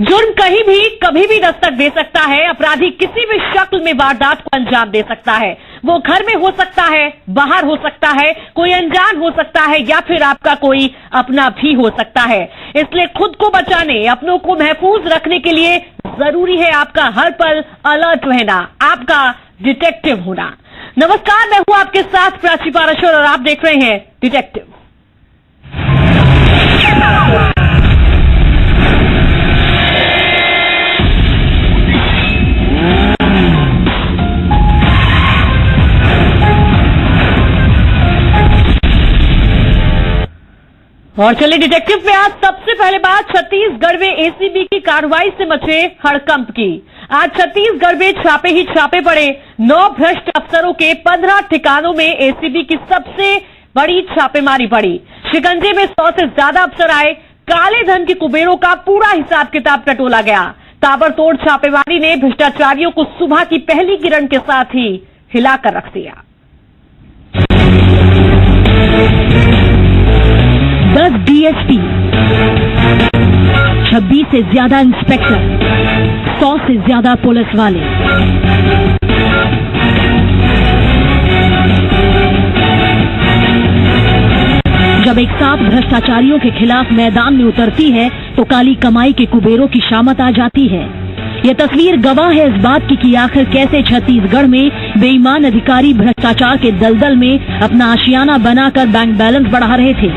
जुर्म कहीं भी कभी भी दस्तक दे सकता है। अपराधी किसी भी शक्ल में वारदात को अंजाम दे सकता है। वो घर में हो सकता है, बाहर हो सकता है, कोई अनजान हो सकता है या फिर आपका कोई अपना भी हो सकता है। इसलिए खुद को बचाने, अपनों को महफूज रखने के लिए जरूरी है आपका हर पल अलर्ट रहना, आपका डिटेक्टिव होना। नमस्कार, मैं हूं आपके साथ प्राची पाराशर और आप देख रहे हैं डिटेक्टिव। और चलिए डिटेक्टिव पे आज सबसे पहले बात छत्तीसगढ़ में एसीबी की कार्रवाई से मचे हड़कंप की। आज छत्तीसगढ़ में छापे ही छापे पड़े। 9 भ्रष्ट अफसरों के 15 ठिकानों में एसीबी की सबसे बड़ी छापेमारी पड़ी। शिकंजे में 100 से ज्यादा अफसर आए। काले धन के कुबेरों का पूरा हिसाब किताब टटोला गया। ताबड़तोड़ छापेमारी ने भ्रष्टाचारियों को सुबह की पहली किरण के साथ ही हिलाकर रख दिया। 10 डीएसपी, 26 से ज्यादा इंस्पेक्टर, 100 से ज्यादा पुलिस वाले। जब एक साथ भ्रष्टाचारियों के खिलाफ मैदान में उतरती है तो काली कमाई के कुबेरों की शामत आ जाती है। यह तस्वीर गवाह है इस बात की कि आखिर कैसे छत्तीसगढ़ में बेईमान अधिकारी भ्रष्टाचार के दलदल में अपना आशियाना बनाकर बैंक बैलेंस बढ़ा रहे थे।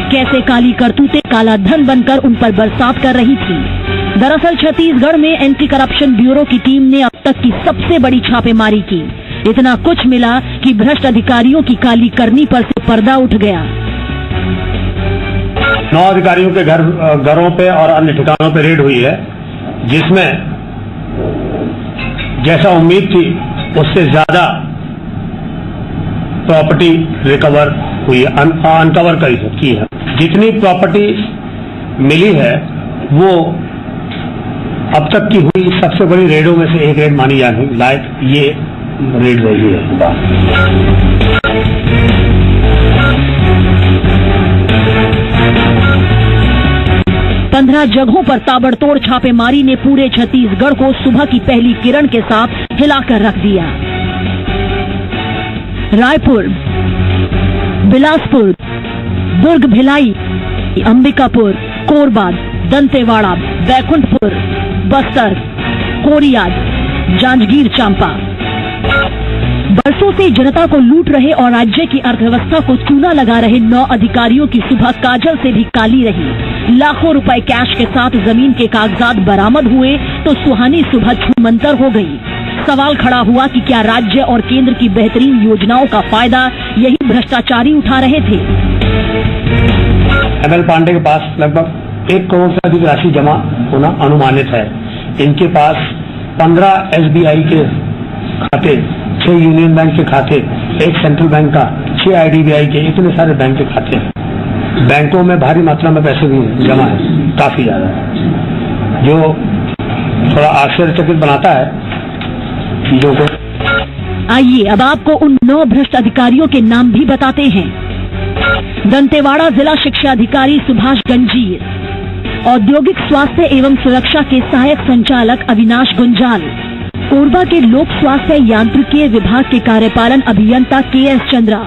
कैसे काली करतूतें काला धन बनकर उन पर बरसात कर रही थी। दरअसल छत्तीसगढ़ में एंटी करप्शन ब्यूरो की टीम ने अब तक की सबसे बड़ी छापेमारी की। इतना कुछ मिला कि भ्रष्ट अधिकारियों की काली करनी पर से पर्दा उठ गया। 9 अधिकारियों के घरों पे और अन्य ठिकानों पे रेड हुई है, जिसमें जैसा उम्मीद थी उससे ज्यादा प्रॉपर्टी रिकवर हुई, अनकवर की है। जितनी प्रॉपर्टी मिली है वो अब तक की हुई सबसे बड़ी रेडों में से एक रेड मानी जाने लायक ये रेड रही है। 15 जगहों पर ताबड़तोड़ छापेमारी ने पूरे छत्तीसगढ़ को सुबह की पहली किरण के साथ हिलाकर रख दिया। रायपुर, बिलासपुर, दुर्ग, भिलाई, अंबिकापुर, कोरबा, दंतेवाड़ा, बैकुंठपुर, बस्तर, कोरिया, जांजगीर चांपा। बरसों से जनता को लूट रहे और राज्य की अर्थव्यवस्था को चूना लगा रहे 9 अधिकारियों की सुबह काजल से भी काली रही। लाखों रुपए कैश के साथ जमीन के कागजात बरामद हुए तो सुहानी सुबह छूमंतर हो गई। सवाल खड़ा हुआ कि क्या राज्य और केंद्र की बेहतरीन योजनाओं का फायदा यही भ्रष्टाचारी उठा रहे थे। एमएल पांडे के पास लगभग 1 करोड़ से अधिक राशि जमा होना अनुमानित है। इनके पास 15 एसबीआई के खाते, 6 यूनियन बैंक के खाते, 1 सेंट्रल बैंक का, 6 आईडीबीआई के, इतने सारे बैंक के खाते हैं। बैंकों में भारी मात्रा में पैसे भी जमा है, काफी ज्यादा, जो थोड़ा आश्चर्यचकित बनाता है चीजों को। आइए अब आपको उन 9 भ्रष्ट अधिकारियों के नाम भी बताते हैं। दंतेवाड़ा जिला शिक्षा अधिकारी सुभाष गंजीर, औद्योगिक स्वास्थ्य एवं सुरक्षा के सहायक संचालक अविनाश गुंजाल, कोरबा के लोक स्वास्थ्य यांत्रिकीय विभाग के कार्यपालन अभियंता केएस चंद्रा,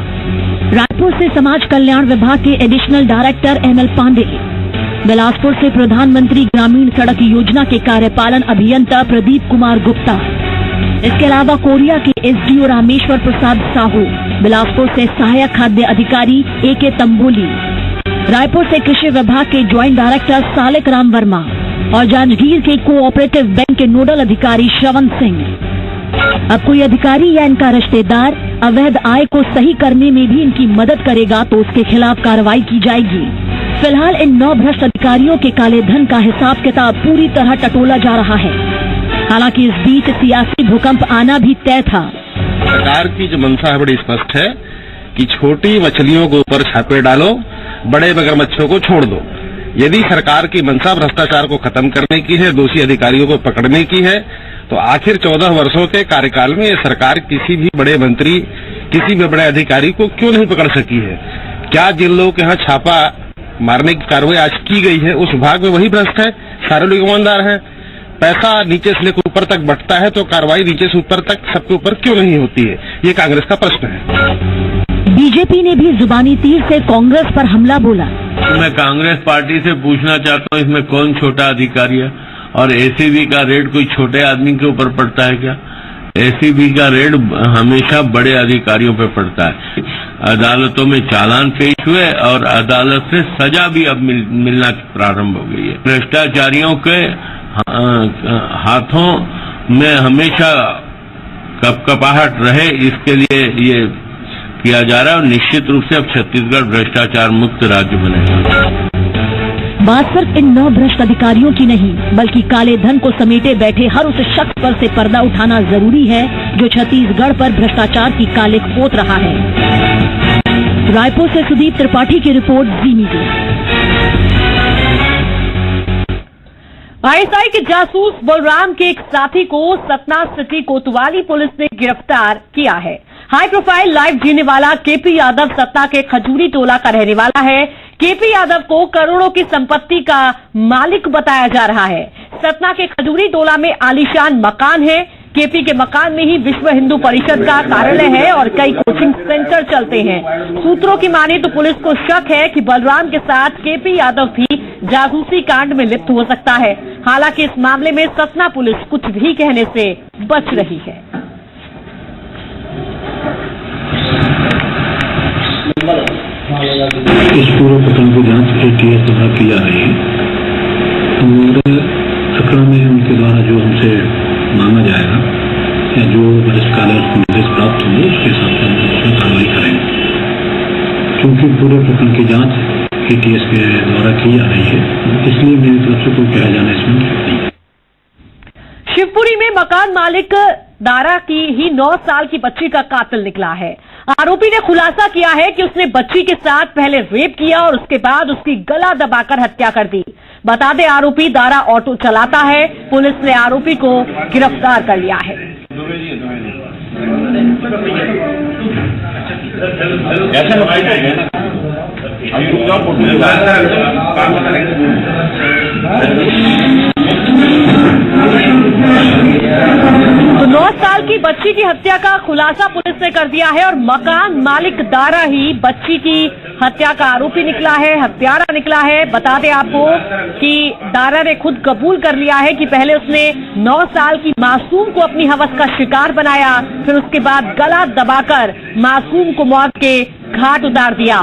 रायपुर से समाज कल्याण विभाग के additional director ML Pandey, Bilaspur से प्रधानमंत्री ग्रामीण सड़क योजना के कार्यपालन अभियंता प्रदीप कुमार गुप्ता। इसके अलावा कोरिया के एसडीओ रामेश्वर प्रसाद साहू, बिलासपुर से सहायक खाद्य अधिकारी एके तंबोली, रायपुर से कृषि विभाग के ज्वाइंट डायरेक्टर सालिक राम वर्मा और जांजगीर के कोऑपरेटिव बैंक के नोडल अधिकारी श्रवण सिंह। अब कोई अधिकारी या इनका रिश्तेदार अवैध आय को सही करने में भी इनकी मदद करेगा तो उसके खिलाफ कार्रवाई की जाएगी। फिलहाल इन 9 भ्रष्ट अधिकारियों के काले धन का हिसाब किताब पूरी तरह टटोला जा रहा है। हालांकि इस बीच सियासी भूकंप आना भी तय था। सरकार की जो मंशा है बड़ी स्पष्ट है कि छोटी मछलियों के ऊपर छापे डालो, बड़े मगरमच्छों को छोड़ दो। यदि सरकार की मंशा भ्रष्टाचार को खत्म करने की है, दोषी अधिकारियों को पकड़ने की है, तो आखिर 14 वर्षों के कार्यकाल में ये सरकार किसी भी बड़े मंत्री, किसी भी बड़े अधिकारी को क्यों नहीं पकड़ सकी है? क्या जिन लोगों के यहाँ छापा मारने की कार्रवाई आज की गई है उस विभाग में वही भ्रष्ट है, सारे लोग ईमानदार हैं? पैसा नीचे से लेकर ऊपर तक बंटता है तो कार्रवाई नीचे से ऊपर तक सबके ऊपर क्यों नहीं होती है, ये कांग्रेस का प्रश्न है। बीजेपी ने भी जुबानी तीर से कांग्रेस पर हमला बोला। मैं कांग्रेस पार्टी से पूछना चाहता हूँ, इसमें कौन छोटा अधिकारी है और एसीबी का रेड कोई छोटे आदमी के ऊपर पड़ता है क्या? एसीबी का रेड हमेशा बड़े अधिकारियों पे पड़ता है। अदालतों में चालान पेश हुए और अदालत से सजा भी अब मिलना प्रारंभ हो गई है। भ्रष्टाचारियों के हाथों में हमेशा कपकपाहट रहे, इसके लिए ये किया जा रहा है और निश्चित रूप से अब छत्तीसगढ़ भ्रष्टाचार मुक्त राज्य बनेगा। बात सिर्फ इन 9 भ्रष्ट अधिकारियों की नहीं, बल्कि काले धन को समेटे बैठे हर उस शख्स पर से पर्दा उठाना जरूरी है जो छत्तीसगढ़ पर भ्रष्टाचार की कालिख पोत रहा है। रायपुर से सुदीप त्रिपाठी की रिपोर्ट, जी मीडिया। आईएसआई के जासूस बलराम के एक साथी को सतना सिटी कोतवाली पुलिस ने गिरफ्तार किया है। हाई प्रोफाइल लाइफ जीने वाला केपी यादव सतना के खजूरी टोला का रहने वाला है। केपी यादव को करोड़ों की संपत्ति का मालिक बताया जा रहा है। सतना के खजूरी टोला में आलीशान मकान है। केपी के मकान में ही विश्व हिंदू परिषद का कार्यालय है और कई कोचिंग सेंटर चलते हैं। सूत्रों की माने तो पुलिस को शक है कि बलराम के साथ केपी यादव भी जासूसी कांड में लिप्त हो सकता है। हालांकि इस मामले में सतना पुलिस कुछ भी कहने से बच रही है। इस पूरे प्रकरण की जांच एटीएस द्वारा की जा रही है और प्रकरण में उनके द्वारा जो हमसे मांगा जाएगा या जो वरिष्ठ कार्यालय निर्देश प्राप्त होंगे उसके हिसाब से हम उसमें कार्रवाई करेंगे। क्योंकि पूरे प्रकरण की जांच एटीएस के द्वारा की जा रही है, इसलिए मेरी तरफ से कोई कहा जाना इसमें नहीं है। शिवपुरी में मकान मालिक दारा की ही 9 साल की बच्ची का कातिल निकला है। आरोपी ने खुलासा किया है कि उसने बच्ची के साथ पहले रेप किया और उसके बाद उसकी गला दबाकर हत्या कर दी। बता दें, आरोपी दारा ऑटो चलाता है। पुलिस ने आरोपी को गिरफ्तार कर लिया है। तो 9 साल की बच्ची की हत्या का खुलासा पुलिस ने कर दिया है और मकान मालिक दारा ही बच्ची की हत्या का आरोपी निकला है, हत्यारा निकला है। बता दें आपको कि दारा ने खुद कबूल कर लिया है कि पहले उसने 9 साल की मासूम को अपनी हवस का शिकार बनाया, फिर उसके बाद गला दबाकर मासूम को मौत के घाट उतार दिया।